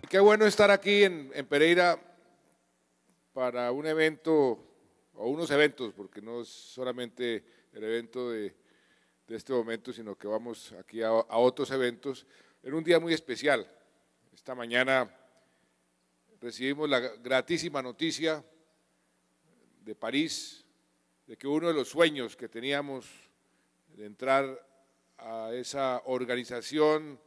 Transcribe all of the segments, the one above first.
Qué bueno estar aquí en Pereira para un evento, o unos eventos, porque no es solamente el evento de este momento, sino que vamos aquí a otros eventos, en un día muy especial. Esta mañana recibimos la gratísima noticia de París, de que uno de los sueños que teníamos de entrar a esa organización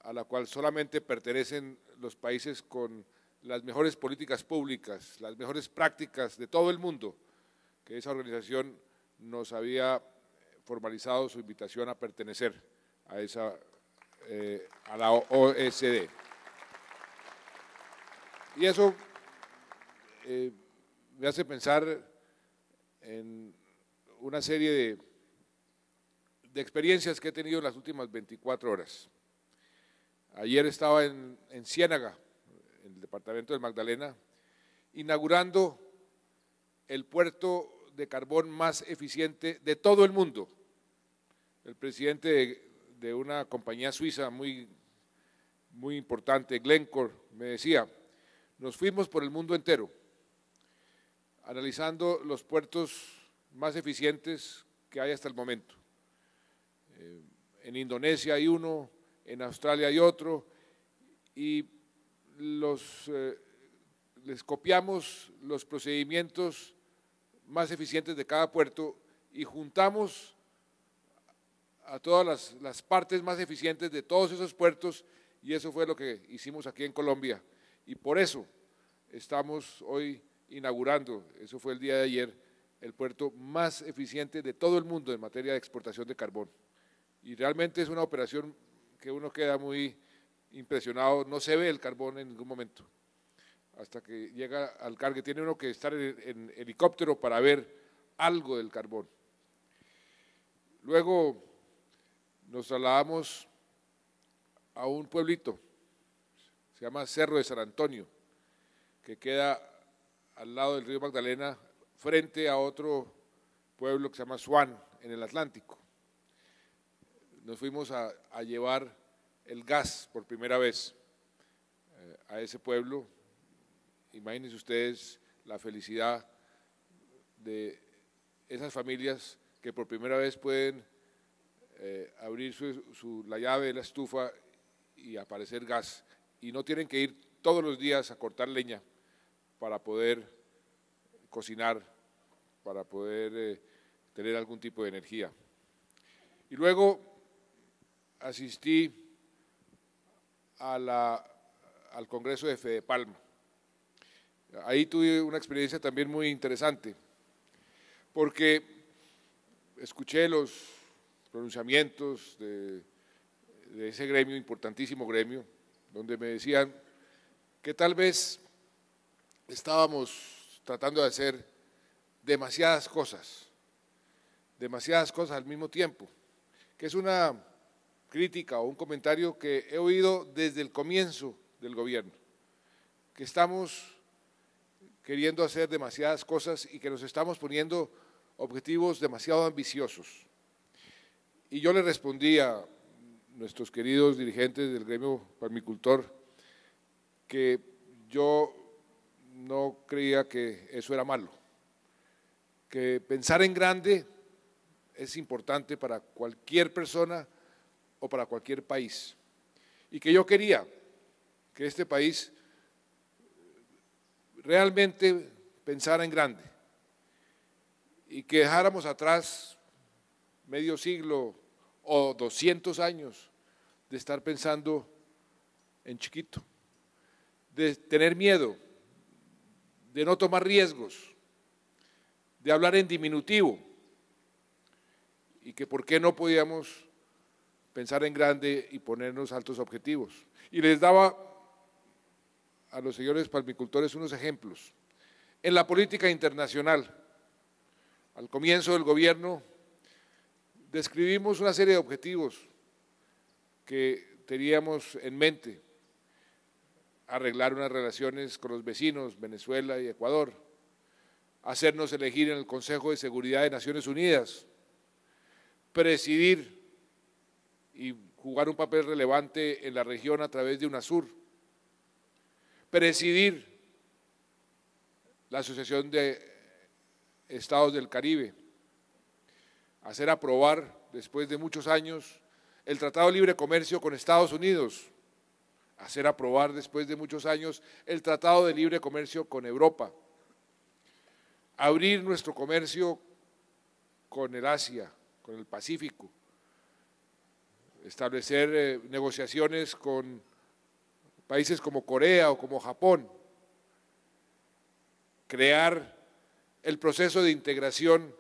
a la cual solamente pertenecen los países con las mejores políticas públicas, las mejores prácticas de todo el mundo, que esa organización nos había formalizado su invitación a pertenecer a la OECD. Y eso me hace pensar en una serie de experiencias que he tenido en las últimas 24 horas. Ayer estaba en Ciénaga, en el departamento del Magdalena, inaugurando el puerto de carbón más eficiente de todo el mundo. El presidente de una compañía suiza muy importante, Glencore, me decía, nos fuimos por el mundo entero, analizando los puertos más eficientes que hay hasta el momento. En Indonesia hay uno, en Australia hay otro, y les copiamos los procedimientos más eficientes de cada puerto y juntamos a todas las partes más eficientes de todos esos puertos, y eso fue lo que hicimos aquí en Colombia. Y por eso estamos hoy inaugurando, eso fue el día de ayer, el puerto más eficiente de todo el mundo en materia de exportación de carbón. Y realmente es una operación que uno queda muy impresionado, no se ve el carbón en ningún momento, hasta que llega al cargue, tiene uno que estar en helicóptero para ver algo del carbón. Luego nos trasladamos a un pueblito, se llama Cerro de San Antonio, que queda al lado del río Magdalena, frente a otro pueblo que se llama Swan, en el Atlántico. Nos fuimos a llevar el gas por primera vez a ese pueblo. Imagínense ustedes la felicidad de esas familias que por primera vez pueden abrir la llave de la estufa y aparecer gas, y no tienen que ir todos los días a cortar leña para poder cocinar, para poder tener algún tipo de energía. Y luego asistí al Congreso de Fedepalma. Ahí tuve una experiencia también muy interesante, porque escuché los pronunciamientos de ese gremio, importantísimo gremio, donde me decían que tal vez estábamos tratando de hacer demasiadas cosas al mismo tiempo, que es una crítica o un comentario que he oído desde el comienzo del gobierno, que estamos queriendo hacer demasiadas cosas y que nos estamos poniendo objetivos demasiado ambiciosos. Y yo le respondí a nuestros queridos dirigentes del gremio palmicultor que yo no creía que eso era malo, que pensar en grande es importante para cualquier persona o para cualquier país, y que yo quería que este país realmente pensara en grande y que dejáramos atrás medio siglo o 200 años de estar pensando en chiquito, de tener miedo, de no tomar riesgos, de hablar en diminutivo, y que por qué no podíamos pensar en grande y ponernos altos objetivos. Y les daba a los señores palmicultores unos ejemplos. En la política internacional, al comienzo del gobierno, describimos una serie de objetivos que teníamos en mente: arreglar unas relaciones con los vecinos, Venezuela y Ecuador, hacernos elegir en el Consejo de Seguridad de Naciones Unidas, presidir y jugar un papel relevante en la región a través de UNASUR, presidir la Asociación de Estados del Caribe, hacer aprobar después de muchos años el Tratado de Libre Comercio con Estados Unidos, hacer aprobar después de muchos años el Tratado de Libre Comercio con Europa, abrir nuestro comercio con el Asia, con el Pacífico, establecer negociaciones con países como Corea o como Japón, crear el proceso de integración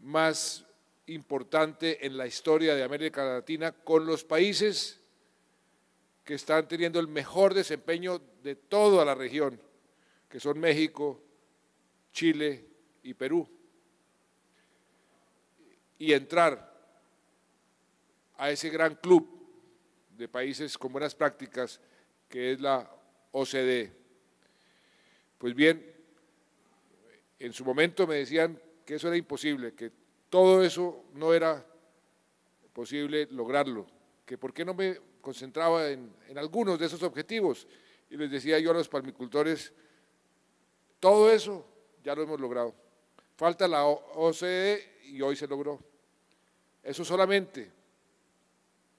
más importante en la historia de América Latina con los países que están teniendo el mejor desempeño de toda la región, que son México, Chile y Perú, y entrar a ese gran club de países con buenas prácticas que es la OCDE. Pues bien, en su momento me decían que eso era imposible, que todo eso no era posible lograrlo, que por qué no me concentraba en algunos de esos objetivos, y les decía yo a los palmicultores, todo eso ya lo hemos logrado, falta la OCDE y hoy se logró. Eso solamente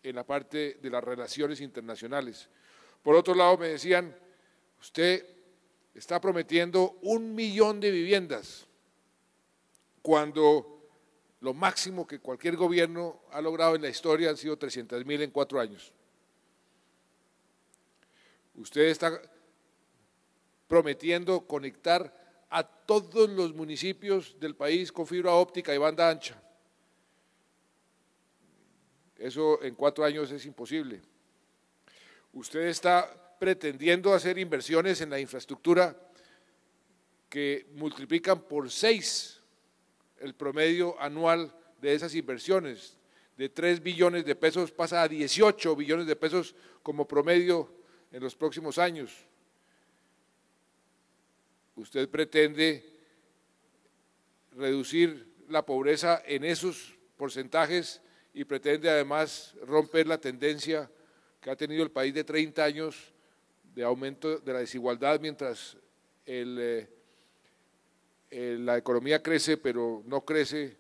en la parte de las relaciones internacionales. Por otro lado me decían, usted está prometiendo 1 millón de viviendas, cuando lo máximo que cualquier gobierno ha logrado en la historia han sido 300.000 en 4 años. Usted está prometiendo conectar a todos los municipios del país con fibra óptica y banda ancha. Eso en 4 años es imposible. Usted está pretendiendo hacer inversiones en la infraestructura que multiplican por 6 el promedio anual de esas inversiones. De 3 billones de pesos pasa a 18 billones de pesos como promedio en los próximos años. Usted pretende reducir la pobreza en esos porcentajes y pretende además romper la tendencia que ha tenido el país de 30 años de aumento de la desigualdad, mientras la economía crece, pero no crece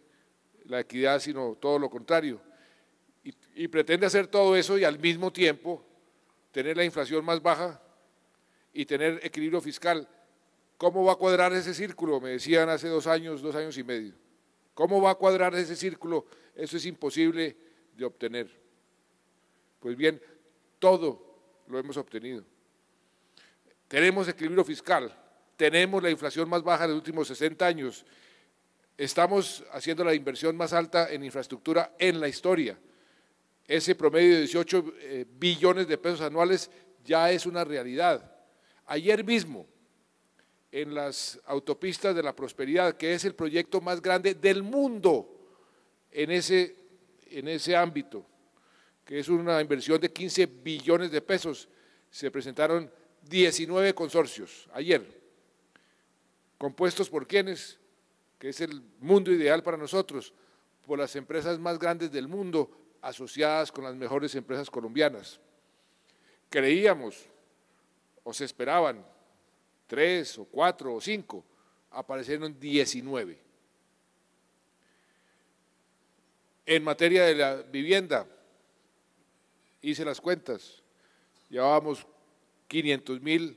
la equidad, sino todo lo contrario. Y pretende hacer todo eso y al mismo tiempo tener la inflación más baja y tener equilibrio fiscal. ¿Cómo va a cuadrar ese círculo? Me decían hace 2 años, 2 años y medio. ¿Cómo va a cuadrar ese círculo? Eso es imposible de obtener. Pues bien, todo lo hemos obtenido. Tenemos equilibrio fiscal, tenemos la inflación más baja de los últimos 60 años, estamos haciendo la inversión más alta en infraestructura en la historia. Ese promedio de 18 billones de pesos anuales ya es una realidad. Ayer mismo, en las autopistas de la prosperidad, que es el proyecto más grande del mundo en ese ámbito, que es una inversión de 15 billones de pesos, se presentaron 19 consorcios ayer, compuestos por quienes, que es el mundo ideal para nosotros, por las empresas más grandes del mundo, asociadas con las mejores empresas colombianas. Creíamos, o se esperaban, 3 o 4 o 5, aparecieron 19. En materia de la vivienda, hice las cuentas, llevábamos 500.000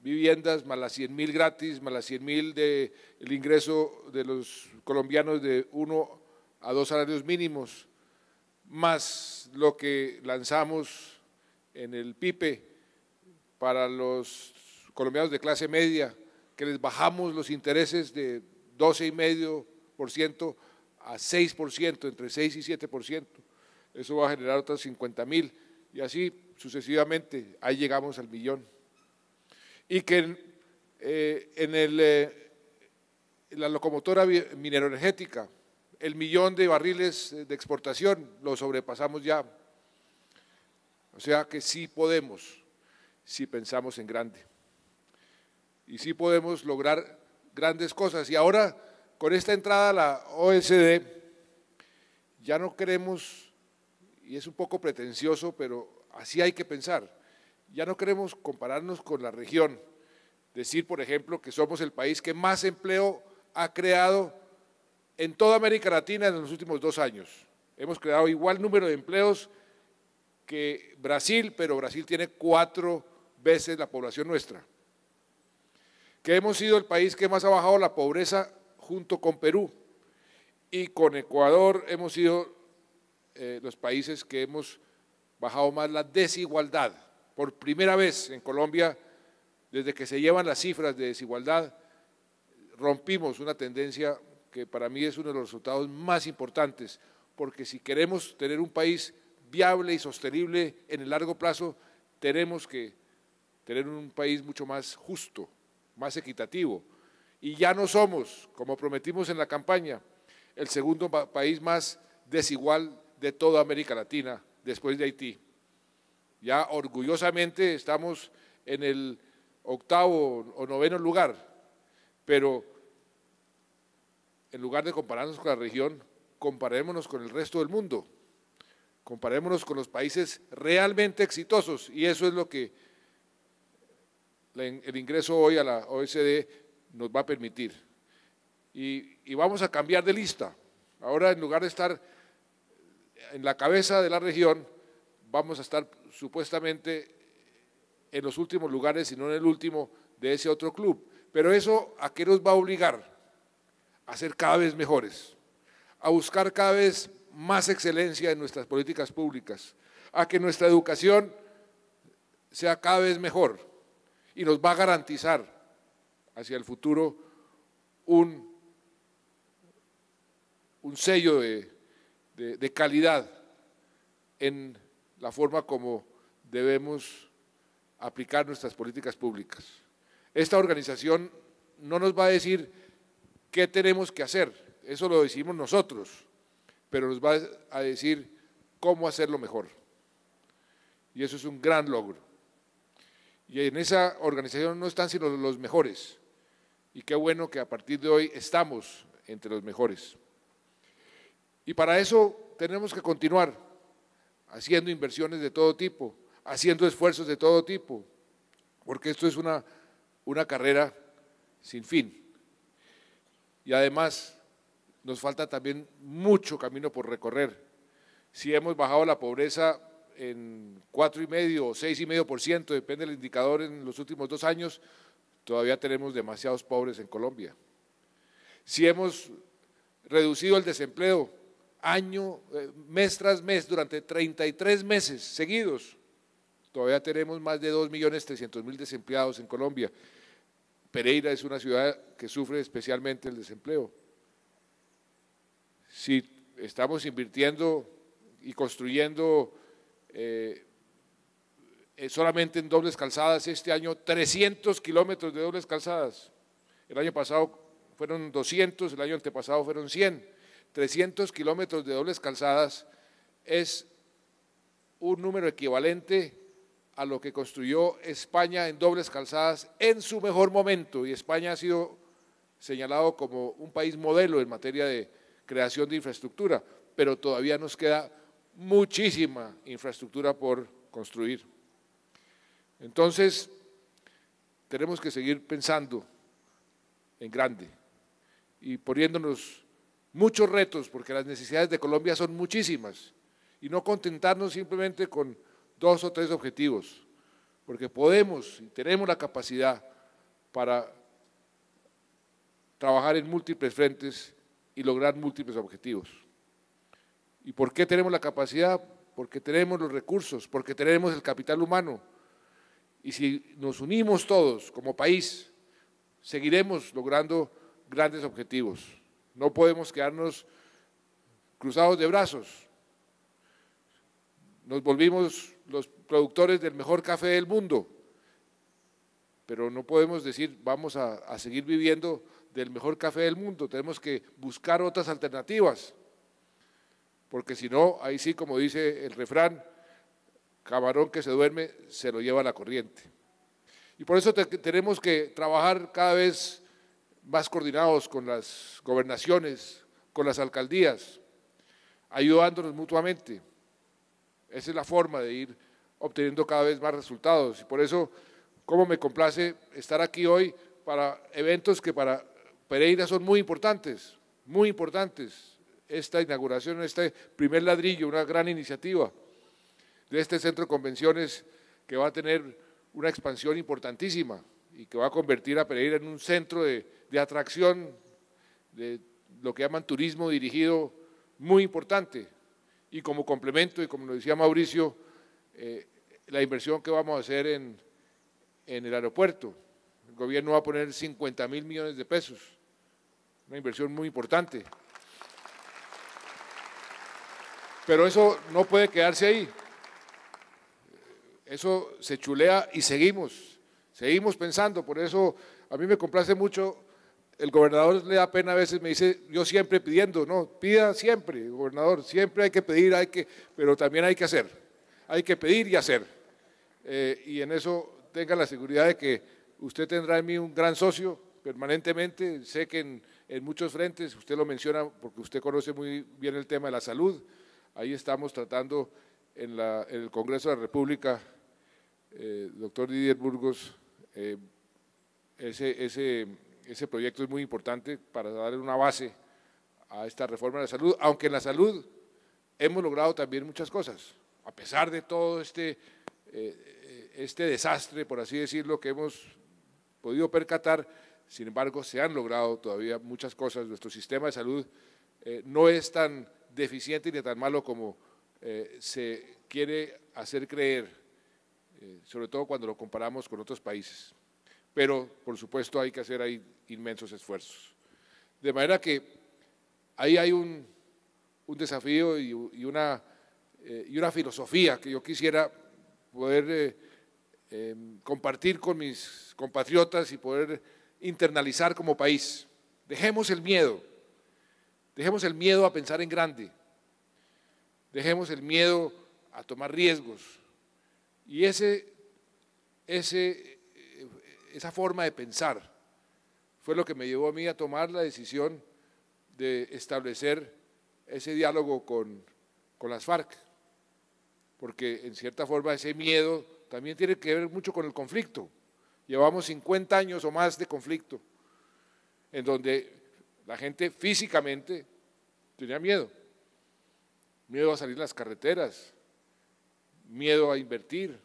viviendas, más las 100.000 gratis, más las 100.000 del ingreso de los colombianos de 1 a 2 salarios mínimos, más lo que lanzamos en el PIPE para los colombianos de clase media, que les bajamos los intereses de 12,5% a 6%, entre 6 y 7%. Eso va a generar otras 50.000 y así sucesivamente, ahí llegamos al millón. Y que en la locomotora mineroenergética, el 1.000.000 de barriles de exportación lo sobrepasamos ya. O sea que sí podemos, si pensamos en grande. Y sí podemos lograr grandes cosas. Y ahora, con esta entrada a la OECD, ya no queremos, y es un poco pretencioso, pero así hay que pensar, Ya no queremos compararnos con la región, decir, por ejemplo, que somos el país que más empleo ha creado en toda América Latina en los últimos 2 años. Hemos creado igual número de empleos que Brasil, pero Brasil tiene 4 veces la población nuestra. Que hemos sido el país que más ha bajado la pobreza junto con Perú, y con Ecuador hemos sido los países que hemos bajado más la desigualdad. Por primera vez en Colombia, desde que se llevan las cifras de desigualdad, rompimos una tendencia que para mí es uno de los resultados más importantes, porque si queremos tener un país viable y sostenible en el largo plazo, tenemos que tener un país mucho más justo, más equitativo. Y ya no somos, como prometimos en la campaña, el segundo país más desigual de toda América Latina, después de Haití. Ya orgullosamente estamos en el 8º o 9º lugar, pero en lugar de compararnos con la región, comparémonos con el resto del mundo, comparémonos con los países realmente exitosos, y eso es lo que el ingreso hoy a la OECD nos va a permitir. Y vamos a cambiar de lista. Ahora, en lugar de estar en la cabeza de la región, vamos a estar supuestamente en los últimos lugares y no en el último de ese otro club. Pero eso, ¿a qué nos va a obligar? A ser cada vez mejores, a buscar cada vez más excelencia en nuestras políticas públicas, a que nuestra educación sea cada vez mejor y nos va a garantizar hacia el futuro un sello de calidad en la forma como debemos aplicar nuestras políticas públicas. Esta organización no nos va a decir qué tenemos que hacer, eso lo decimos nosotros, pero nos va a decir cómo hacerlo mejor. Y eso es un gran logro. Y en esa organización no están sino los mejores. Y qué bueno que a partir de hoy estamos entre los mejores. Y para eso tenemos que continuar haciendo inversiones de todo tipo, haciendo esfuerzos de todo tipo, porque esto es una carrera sin fin. Y además nos falta también mucho camino por recorrer. Si hemos bajado la pobreza en 4,5 o 6,5%, depende del indicador, en los últimos 2 años, todavía tenemos demasiados pobres en Colombia. Si hemos reducido el desempleo mes tras mes durante 33 meses seguidos, todavía tenemos más de 2.300.000 desempleados en Colombia. Pereira es una ciudad que sufre especialmente el desempleo. Si estamos invirtiendo y construyendo solamente en dobles calzadas este año 300 kilómetros de dobles calzadas, el año pasado fueron 200, el año antepasado fueron 100, 300 kilómetros de dobles calzadas es un número equivalente a lo que construyó España en dobles calzadas en su mejor momento, y España ha sido señalado como un país modelo en materia de creación de infraestructura, pero todavía nos queda muchísima infraestructura por construir. Entonces, tenemos que seguir pensando en grande y poniéndonos muchos retos, porque las necesidades de Colombia son muchísimas, y no contentarnos simplemente con 2 o 3 objetivos, porque podemos y tenemos la capacidad para trabajar en múltiples frentes y lograr múltiples objetivos. ¿Y por qué tenemos la capacidad? Porque tenemos los recursos, porque tenemos el capital humano, y si nos unimos todos como país, seguiremos logrando grandes objetivos. No podemos quedarnos cruzados de brazos. Nos volvimos los productores del mejor café del mundo, pero no podemos decir vamos a seguir viviendo del mejor café del mundo, tenemos que buscar otras alternativas, porque si no, ahí sí, como dice el refrán, camarón que se duerme se lo lleva la corriente. Y por eso tenemos que trabajar cada vez más coordinados con las gobernaciones, con las alcaldías, ayudándonos mutuamente. Esa es la forma de ir obteniendo cada vez más resultados. Y por eso, cómo me complace estar aquí hoy para eventos que para Pereira son muy importantes, muy importantes. Esta inauguración, este primer ladrillo, una gran iniciativa de este centro de convenciones que va a tener una expansión importantísima y que va a convertir a Pereira en un centro de atracción, de lo que llaman turismo dirigido, muy importante. Y como complemento, y como lo decía Mauricio, la inversión que vamos a hacer en el aeropuerto. El gobierno va a poner 50.000 millones de pesos, una inversión muy importante. Pero eso no puede quedarse ahí. Eso se chulea y seguimos pensando. Por eso a mí me complace mucho, el gobernador le da pena a veces, me dice, yo siempre pidiendo, no, pida siempre, gobernador, siempre hay que pedir, pero también hay que hacer, hay que pedir y hacer. Y en eso tenga la seguridad de que usted tendrá en mí un gran socio permanentemente. Sé que en muchos frentes, usted lo menciona porque usted conoce muy bien el tema de la salud. Ahí estamos tratando en el Congreso de la República, doctor Didier Burgos, ese proyecto es muy importante para darle una base a esta reforma de la salud, aunque en la salud hemos logrado también muchas cosas, a pesar de todo este desastre, por así decirlo, que hemos podido percatar. Sin embargo, se han logrado todavía muchas cosas. Nuestro sistema de salud no es tan deficiente ni tan malo como se quiere hacer creer, sobre todo cuando lo comparamos con otros países. Pero, por supuesto, hay que hacer ahí inmensos esfuerzos. De manera que ahí hay un desafío y una filosofía que yo quisiera poder compartir con mis compatriotas y poder internalizar como país. Dejemos el miedo a pensar en grande, dejemos el miedo a tomar riesgos. Y esa forma de pensar fue lo que me llevó a mí a tomar la decisión de establecer ese diálogo con las FARC, porque en cierta forma ese miedo también tiene que ver mucho con el conflicto. Llevamos 50 años o más de conflicto, en donde la gente físicamente tenía miedo a salir a las carreteras, miedo a invertir,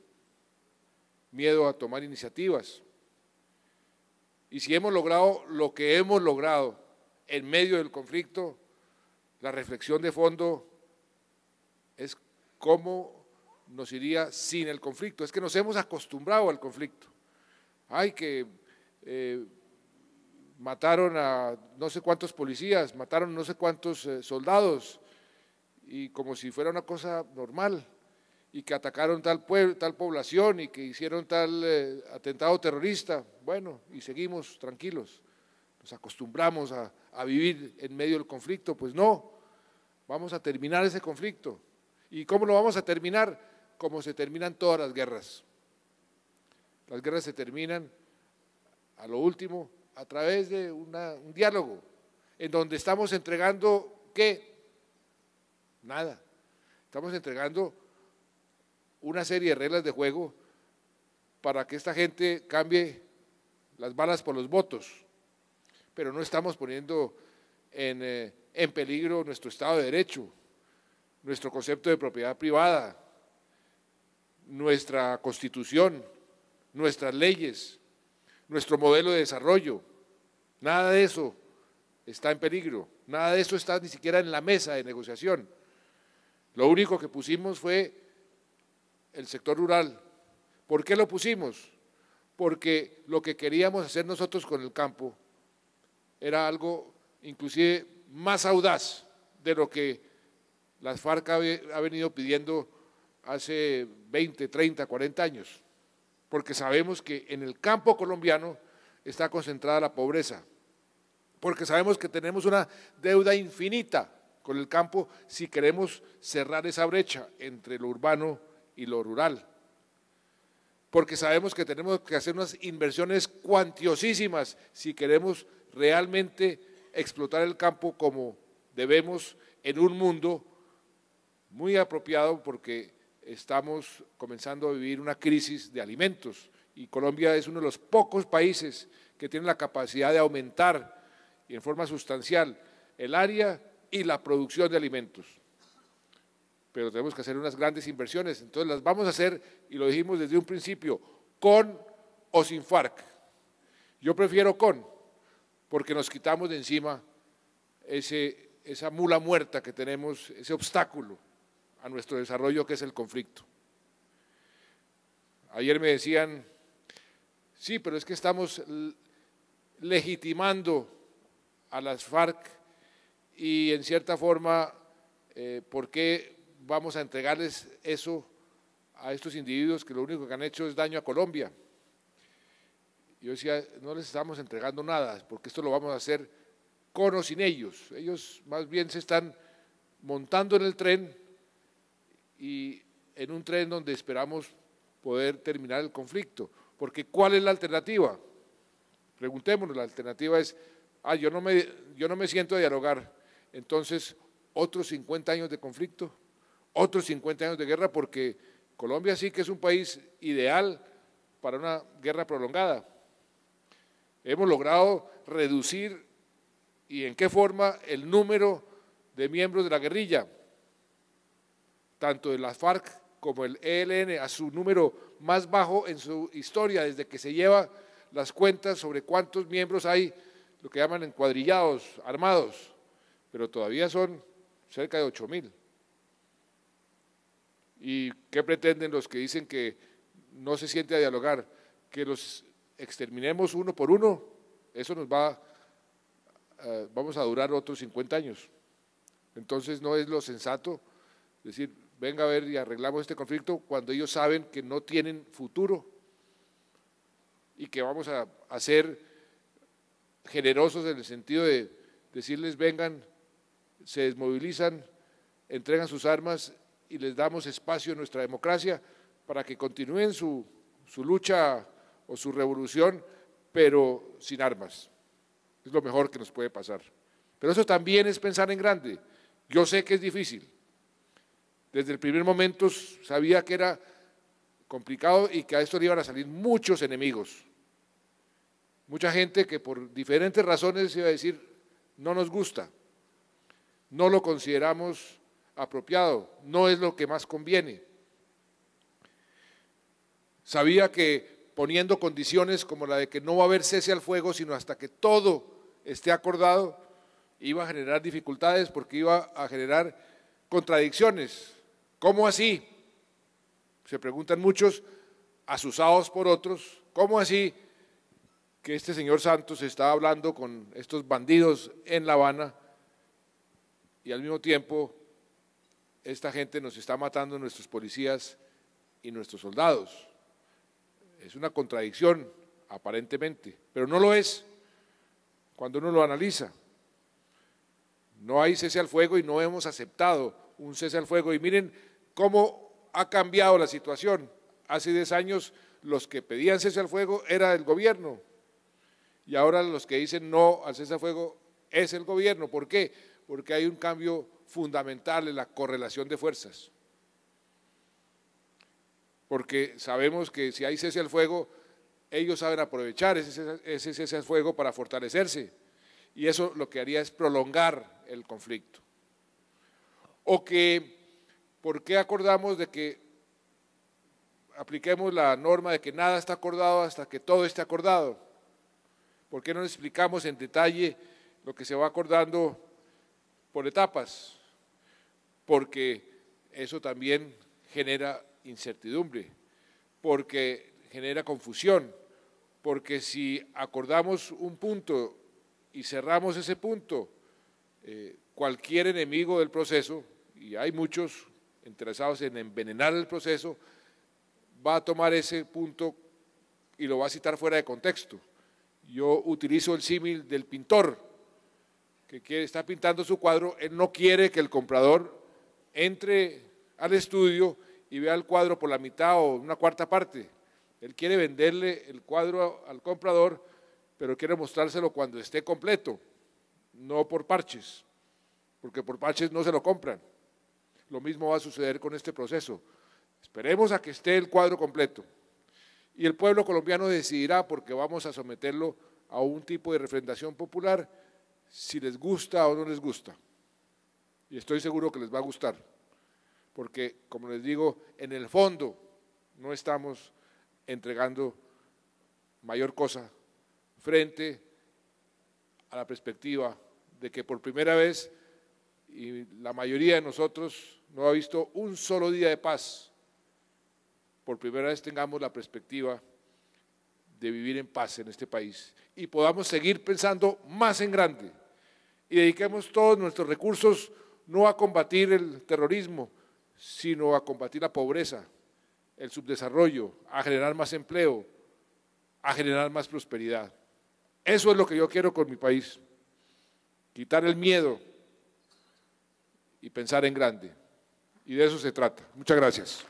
miedo a tomar iniciativas. Y si hemos logrado lo que hemos logrado en medio del conflicto, la reflexión de fondo es cómo nos iría sin el conflicto. Es que nos hemos acostumbrado al conflicto. Ay, que mataron a no sé cuántos policías, mataron no sé cuántos soldados, y como si fuera una cosa normal, y que atacaron tal población y que hicieron tal atentado terrorista. Bueno, y seguimos tranquilos, nos acostumbramos a vivir en medio del conflicto. Pues no, vamos a terminar ese conflicto. ¿Y cómo lo vamos a terminar? Como se terminan todas las guerras. Las guerras se terminan, a lo último, a través de un diálogo, en donde estamos entregando, ¿qué? Nada. Estamos entregando una serie de reglas de juego para que esta gente cambie las balas por los votos, pero no estamos poniendo en peligro nuestro Estado de Derecho, nuestro concepto de propiedad privada, nuestra Constitución, nuestras leyes, nuestro modelo de desarrollo. Nada de eso está en peligro, nada de eso está ni siquiera en la mesa de negociación. Lo único que pusimos fue el sector rural. ¿Por qué lo pusimos? Porque lo que queríamos hacer nosotros con el campo era algo inclusive más audaz de lo que las FARC ha venido pidiendo hace 20, 30, 40 años, porque sabemos que en el campo colombiano está concentrada la pobreza, porque sabemos que tenemos una deuda infinita con el campo si queremos cerrar esa brecha entre lo urbano y lo rural, porque sabemos que tenemos que hacer unas inversiones cuantiosísimas si queremos realmente explotar el campo como debemos en un mundo muy apropiado, porque estamos comenzando a vivir una crisis de alimentos y Colombia es uno de los pocos países que tiene la capacidad de aumentar y en forma sustancial el área y la producción de alimentos. Pero tenemos que hacer unas grandes inversiones, entonces las vamos a hacer y lo dijimos desde un principio, con o sin FARC. Yo prefiero con, porque nos quitamos de encima esa mula muerta que tenemos, ese obstáculo a nuestro desarrollo que es el conflicto. Ayer me decían, sí, pero es que estamos legitimando a las FARC y en cierta forma, ¿por qué vamos a entregarles eso a estos individuos que lo único que han hecho es daño a Colombia? Yo decía, no les estamos entregando nada, porque esto lo vamos a hacer con o sin ellos. Ellos más bien se están montando en el tren y en un tren donde esperamos poder terminar el conflicto. Porque ¿cuál es la alternativa? Preguntémonos, la alternativa es, yo no me siento a dialogar, entonces otros 50 años de conflicto, otros 50 años de guerra, porque Colombia sí que es un país ideal para una guerra prolongada. Hemos logrado reducir, ¿y en qué forma?, el número de miembros de la guerrilla, tanto de las FARC como el ELN, a su número más bajo en su historia, desde que se lleva las cuentas sobre cuántos miembros hay, lo que llaman encuadrillados, armados, pero todavía son cerca de 8.000. ¿Y qué pretenden los que dicen que no se siente a dialogar? Que los exterminemos uno por uno, eso nos vamos a durar otros 50 años. Entonces no es lo sensato decir, venga a ver y arreglamos este conflicto cuando ellos saben que no tienen futuro y que vamos a ser generosos en el sentido de decirles vengan, se desmovilizan, entregan sus armas y les damos espacio en nuestra democracia para que continúen su lucha o su revolución, pero sin armas. Es lo mejor que nos puede pasar. Pero eso también es pensar en grande. Yo sé que es difícil. Desde el primer momento sabía que era complicado y que a esto le iban a salir muchos enemigos. Mucha gente que por diferentes razones iba a decir, no nos gusta, no lo consideramos apropiado, no es lo que más conviene. Sabía que poniendo condiciones como la de que no va a haber cese al fuego, sino hasta que todo esté acordado, iba a generar dificultades porque iba a generar contradicciones. ¿Cómo así? Se preguntan muchos, asusados por otros, ¿cómo así que este señor Santos está hablando con estos bandidos en La Habana y al mismo tiempo esta gente nos está matando a nuestros policías y nuestros soldados? Es una contradicción, aparentemente, pero no lo es cuando uno lo analiza. No hay cese al fuego y no hemos aceptado un cese al fuego. Y miren cómo ha cambiado la situación. Hace 10 años los que pedían cese al fuego era el gobierno y ahora los que dicen no al cese al fuego es el gobierno. ¿Por qué? Porque hay un cambio fundamental en la correlación de fuerzas. Porque sabemos que si hay cese al fuego, ellos saben aprovechar ese cese al fuego para fortalecerse, y eso lo que haría es prolongar el conflicto. O que, ¿por qué acordamos de que apliquemos la norma de que nada está acordado hasta que todo esté acordado? ¿Por qué no explicamos en detalle lo que se va acordando por etapas? Porque eso también genera incertidumbre, porque genera confusión, porque si acordamos un punto y cerramos ese punto, cualquier enemigo del proceso, y hay muchos interesados en envenenar el proceso, va a tomar ese punto y lo va a citar fuera de contexto. Yo utilizo el símil del pintor que está pintando su cuadro, él no quiere que el comprador entre al estudio y vea el cuadro por la mitad o una cuarta parte. Él quiere venderle el cuadro al comprador, pero quiere mostrárselo cuando esté completo, no por parches, porque por parches no se lo compran. Lo mismo va a suceder con este proceso. Esperemos a que esté el cuadro completo. Y el pueblo colombiano decidirá, porque vamos a someterlo a un tipo de refrendación popular, si les gusta o no les gusta. Y estoy seguro que les va a gustar, porque, como les digo, en el fondo no estamos entregando mayor cosa frente a la perspectiva de que por primera vez, y la mayoría de nosotros no ha visto un solo día de paz, por primera vez tengamos la perspectiva de vivir en paz en este país y podamos seguir pensando más en grande y dediquemos todos nuestros recursos no a combatir el terrorismo, sino a combatir la pobreza, el subdesarrollo, a generar más empleo, a generar más prosperidad. Eso es lo que yo quiero con mi país, quitar el miedo y pensar en grande. Y de eso se trata. Muchas gracias.